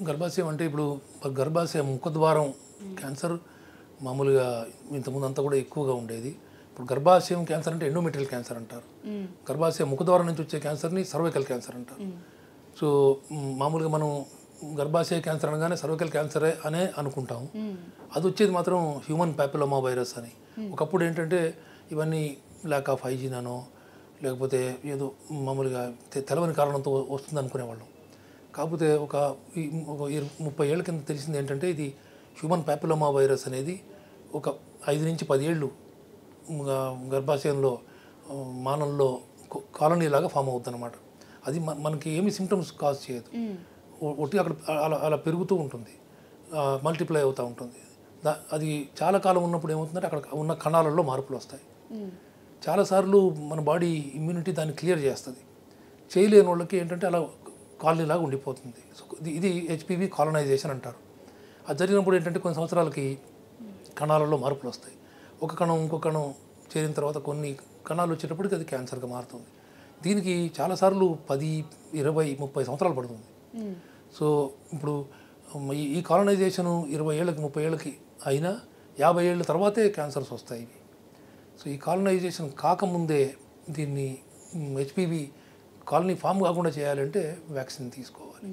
గర్భాశయం అంటే ఇప్పుడు గర్భాశయం ముఖద్వారం క్యాన్సర్ మామూలుగా ఇంతకుముందు అంతా కూడా ఎక్కువగా ఉండేది. ఇప్పుడు గర్భాశయం క్యాన్సర్ అంటే ఎండోమెట్రియల్ క్యాన్సర్ అంటారు. గర్భాశయం ముఖద్వారం నుంచి వచ్చే క్యాన్సర్ని సర్వైకల్ క్యాన్సర్ అంటారు. సో మామూలుగా మనం గర్భాశయ క్యాన్సర్ అనగానే సర్వైకల్ క్యాన్సరే అనే అనుకుంటాము. అది వచ్చేది మాత్రం హ్యూమన్ ప్యాపిలోమా వైరస్ అని. ఒకప్పుడు ఏంటంటే ఇవన్నీ ల్యాక్ ఆఫ్ హైజీన్ అనో లేకపోతే ఏదో మామూలుగా తెలవని కారణంతో వస్తుంది అనుకునేవాళ్ళం. కాకపోతే ఒక 30 ఏళ్ళ కింద తెలిసింది ఏంటంటే ఇది హ్యూమన్ ప్యాపిలోమా వైరస్ అనేది ఒక 5 నుంచి 10 ఏళ్ళు గర్భాశయంలో మానవుల్లో కాలనీ లాగా ఫామ్ అవుతుంది అన్నమాట. అది మనకి ఏమి సిమ్టమ్స్ కాజ్ చేయదు. ఒకటి అక్కడ అలా పెరుగుతూ ఉంటుంది, మల్టిప్లై అవుతూ ఉంటుంది. అది చాలా కాలం ఉన్నప్పుడు ఏమవుతుందంటే అక్కడ ఉన్న కణాలలో మార్పులు వస్తాయి. చాలాసార్లు మన బాడీ ఇమ్యూనిటీ దాన్ని క్లియర్ చేస్తుంది. చేయలేని వాళ్ళకి ఏంటంటే అలా కాలనీలాగా ఉండిపోతుంది. సో ఇది హెచ్పివి కాలనైజేషన్ అంటారు. అది జరిగినప్పుడు ఏంటంటే కొన్ని సంవత్సరాలకి కణాలలో మార్పులు వస్తాయి. ఒక కణం ఇంకో కణం చేరిన తర్వాత కొన్ని కణాలు వచ్చేటప్పటికి అది క్యాన్సర్గా మారుతుంది. దీనికి చాలాసార్లు 10, 20, 30 సంవత్సరాలు పడుతుంది. సో ఇప్పుడు ఈ కాలనైజేషను 20 ఏళ్ళకి 30 ఏళ్ళకి అయినా 50 ఏళ్ళ తర్వాతే క్యాన్సర్స్ వస్తాయి ఇవి. సో ఈ కాలనైజేషన్ కాకముందే దీన్ని హెచ్పివి కాలనీ ఫామ్ కాకుండా చేయాలంటే వ్యాక్సిన్ తీసుకోవాలి.